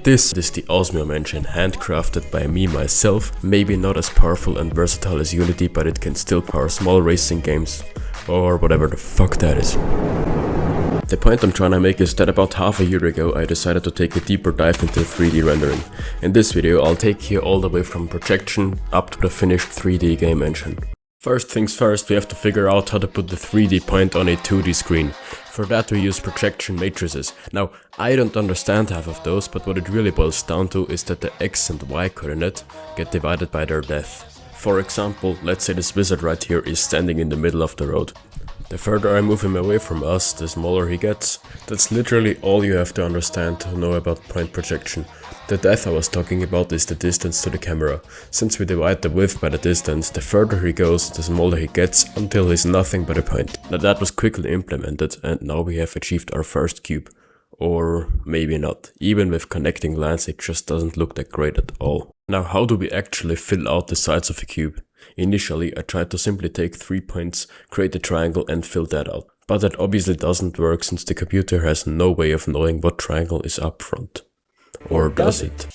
This is the Osmium engine, handcrafted by me myself, maybe not as powerful and versatile as Unity, but it can still power small racing games, or whatever the fuck that is. The point I'm trying to make is that about half a year ago I decided to take a deeper dive into 3D rendering. In this video I'll take you all the way from projection up to the finished 3D game engine. First things first, we have to figure out how to put the 3D point on a 2D screen. For that we use projection matrices. Now, I don't understand half of those, but what it really boils down to is that the X and Y coordinate get divided by their depth. For example, let's say this wizard right here is standing in the middle of the road. The further I move him away from us, the smaller he gets. That's literally all you have to understand to know about point projection. The depth I was talking about is the distance to the camera. Since we divide the width by the distance, the further he goes, the smaller he gets, until he's nothing but a point. Now that was quickly implemented, and now we have achieved our first cube. Or maybe not. Even with connecting lines, it just doesn't look that great at all. Now how do we actually fill out the sides of a cube? Initially, I tried to simply take 3 points, create a triangle and fill that out. But that obviously doesn't work since the computer has no way of knowing what triangle is up front. Or does it?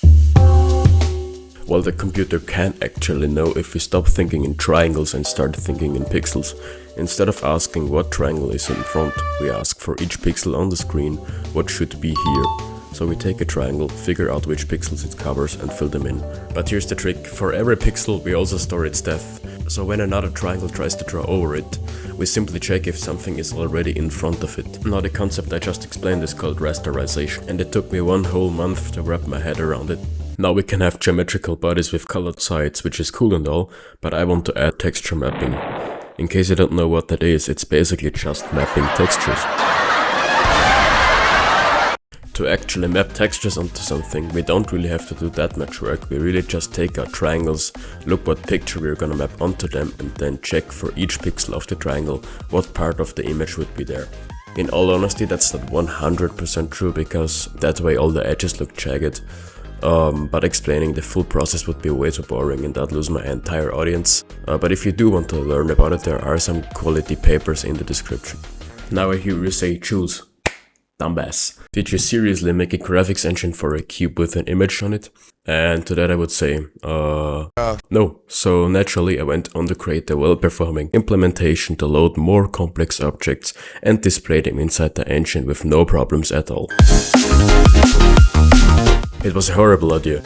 Well, the computer can actually know if we stop thinking in triangles and start thinking in pixels. Instead of asking what triangle is in front, we ask for each pixel on the screen what should be here. So we take a triangle, figure out which pixels it covers and fill them in. But here's the trick, for every pixel we also store its depth. So when another triangle tries to draw over it, we simply check if something is already in front of it. Now the concept I just explained is called rasterization, and it took me 1 whole month to wrap my head around it. Now we can have geometrical bodies with colored sides, which is cool and all, but I want to add texture mapping. In case you don't know what that is, it's basically just mapping textures. To actually map textures onto something, we don't really have to do that much work. We really just take our triangles, look what picture we're gonna map onto them, and then check for each pixel of the triangle what part of the image would be there. In all honesty, that's not 100% true, because that way all the edges look jagged. But explaining the full process would be way too boring and I'd lose my entire audience. But if you do want to learn about it, there are some quality papers in the description. Now I hear you say, choose. Dumbass. Did you seriously make a graphics engine for a cube with an image on it? And to that I would say, no. So naturally I went on to create a well-performing implementation to load more complex objects and display them inside the engine with no problems at all. It was a horrible idea.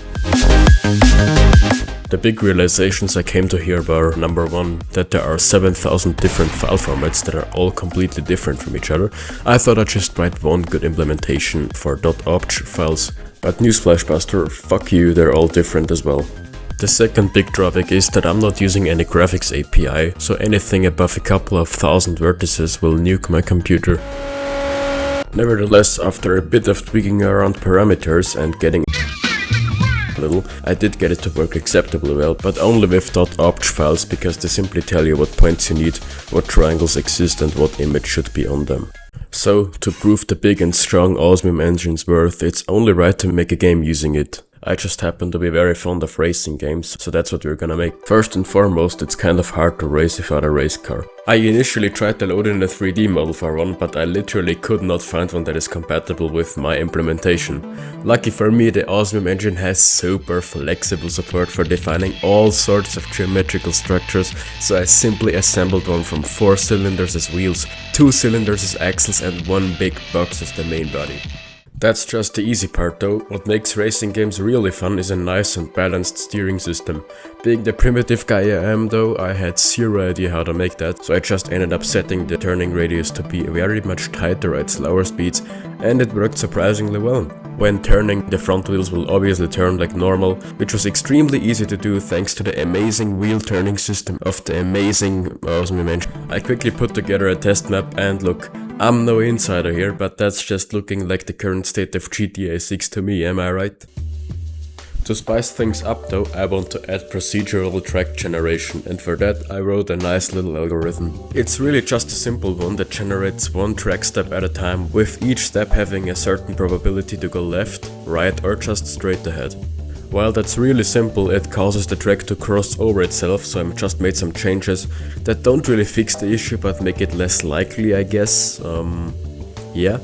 The big realizations I came to here were, number 1, that there are 7,000 different file formats that are all completely different from each other. I thought I'd just write one good implementation for .obj files, but newsflash buster, fuck you, they're all different as well. The second big drawback is that I'm not using any graphics API, so anything above a couple of thousand vertices will nuke my computer. Nevertheless, after a bit of tweaking around parameters and getting little, I did get it to work acceptably well, but only with .obj files, because they simply tell you what points you need, what triangles exist and what image should be on them. So, to prove the big and strong Osmium engine's worth, it's only right to make a game using it. I just happen to be very fond of racing games, so that's what we're gonna make. First and foremost, it's kind of hard to race without a race car. I initially tried to load in a 3D model for one, but I literally could not find one that is compatible with my implementation. Lucky for me, the Osmium engine has super flexible support for defining all sorts of geometrical structures, so I simply assembled one from 4 cylinders as wheels, 2 cylinders as axles and 1 big box as the main body. That's just the easy part though. What makes racing games really fun is a nice and balanced steering system. Being the primitive guy I am though, I had zero idea how to make that, so I just ended up setting the turning radius to be very much tighter at slower speeds, and it worked surprisingly well. When turning, the front wheels will obviously turn like normal, which was extremely easy to do thanks to the amazing wheel turning system of the amazing Osmium engine. I quickly put together a test map and look, I'm no insider here, but that's just looking like the current state of GTA 6 to me, am I right? To spice things up though, I want to add procedural track generation, and for that I wrote a nice little algorithm. It's really just a simple one that generates one track step at a time, with each step having a certain probability to go left, right or just straight ahead. While that's really simple, it causes the track to cross over itself, so I just made some changes that don't really fix the issue but make it less likely, I guess. Yeah.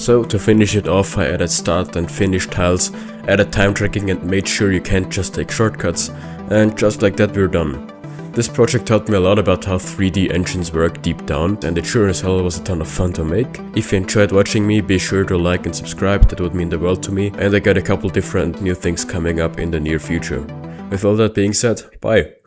So to finish it off, I added start and finish tiles, added time tracking and made sure you can't just take shortcuts, and just like that we're done. This project taught me a lot about how 3D engines work deep down, and it sure as hell was a ton of fun to make. If you enjoyed watching me, be sure to like and subscribe, that would mean the world to me, and I got a couple different new things coming up in the near future. With all that being said, bye!